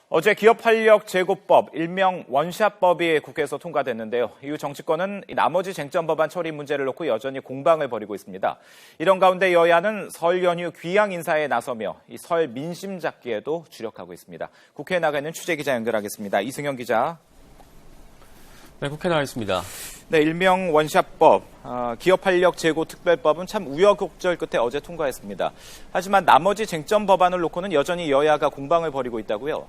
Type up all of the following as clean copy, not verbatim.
어제 기업활력 제고법, 일명 원샷법이 국회에서 통과됐는데요. 이후 정치권은 나머지 쟁점 법안 처리 문제를 놓고 여전히 공방을 벌이고 있습니다. 이런 가운데 여야는 설 연휴 귀향 인사에 나서며 이 설 민심 잡기에도 주력하고 있습니다. 국회에 나가 있는 취재기자 연결하겠습니다. 이승현 기자. 네, 국회에 나와 있습니다. 네, 일명 원샷법, 기업활력 제고 특별법은 참 우여곡절 끝에 어제 통과했습니다. 하지만 나머지 쟁점 법안을 놓고는 여전히 여야가 공방을 벌이고 있다고요?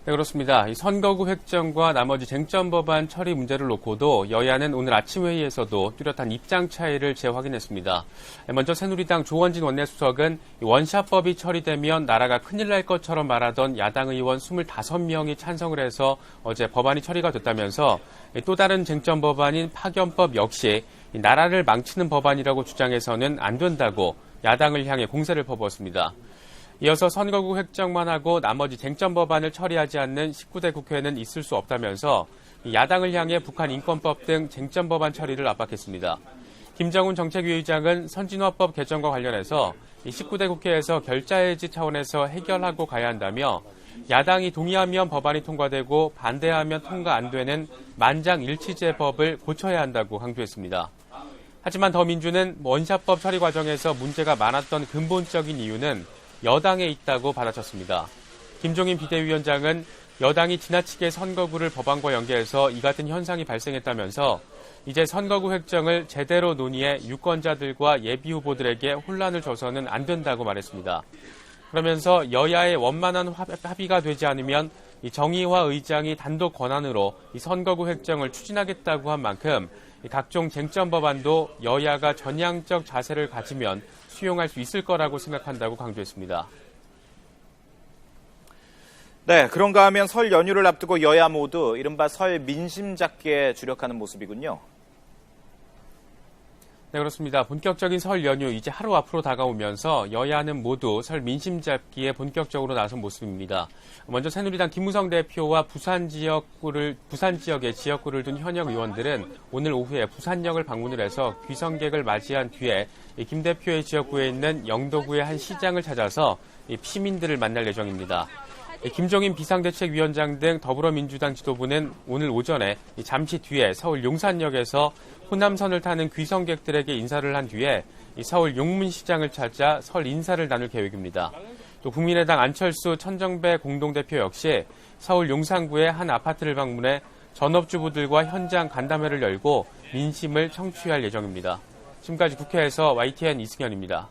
네, 그렇습니다. 이 선거구 획정과 나머지 쟁점 법안 처리 문제를 놓고도 여야는 오늘 아침 회의에서도 뚜렷한 입장 차이를 재확인했습니다. 먼저 새누리당 조원진 원내수석은 원샷법이 처리되면 나라가 큰일 날 것처럼 말하던 야당 의원 25명이 찬성을 해서 어제 법안이 처리가 됐다면서 또 다른 쟁점 법안인 파견법 역시 나라를 망치는 법안이라고 주장해서는 안 된다고 야당을 향해 공세를 퍼부었습니다. 이어서 선거구 획정만 하고 나머지 쟁점 법안을 처리하지 않는 19대 국회는 있을 수 없다면서 야당을 향해 북한 인권법 등 쟁점 법안 처리를 압박했습니다. 김정은 정책위의장은 선진화법 개정과 관련해서 19대 국회에서 결자해지 차원에서 해결하고 가야 한다며 야당이 동의하면 법안이 통과되고 반대하면 통과 안 되는 만장일치제법을 고쳐야 한다고 강조했습니다. 하지만 더민주는 원샷법 처리 과정에서 문제가 많았던 근본적인 이유는 여당에 있다고 받아쳤습니다. 김종인 비대위원장은 여당이 지나치게 선거구를 법안과 연계해서 이 같은 현상이 발생했다면서 이제 선거구 획정을 제대로 논의해 유권자들과 예비후보들에게 혼란을 줘서는 안 된다고 말했습니다. 그러면서 여야의 원만한 합의가 되지 않으면 이 정의화 의장이 단독 권한으로 이 선거구 획정을 추진하겠다고 한 만큼 각종 쟁점 법안도 여야가 전향적 자세를 가지면 수용할 수 있을 거라고 생각한다고 강조했습니다. 네, 그런가 하면 설 연휴를 앞두고 여야 모두 이른바 설 민심 잡기에 주력하는 모습이군요. 네, 그렇습니다. 본격적인 설 연휴 이제 하루 앞으로 다가오면서 여야는 모두 설 민심 잡기에 본격적으로 나선 모습입니다. 먼저 새누리당 김무성 대표와 부산 지역의 지역구를 둔 현역 의원들은 오늘 오후에 부산역을 방문을 해서 귀성객을 맞이한 뒤에 김 대표의 지역구에 있는 영도구의 한 시장을 찾아서 시민들을 만날 예정입니다. 김종인 비상대책위원장 등 더불어민주당 지도부는 오늘 오전에 잠시 뒤에 서울 용산역에서 호남선을 타는 귀성객들에게 인사를 한 뒤에 서울 용문시장을 찾아 설 인사를 나눌 계획입니다. 또 국민의당 안철수 천정배 공동대표 역시 서울 용산구의 한 아파트를 방문해 전업주부들과 현장 간담회를 열고 민심을 청취할 예정입니다. 지금까지 국회에서 YTN 이승현입니다.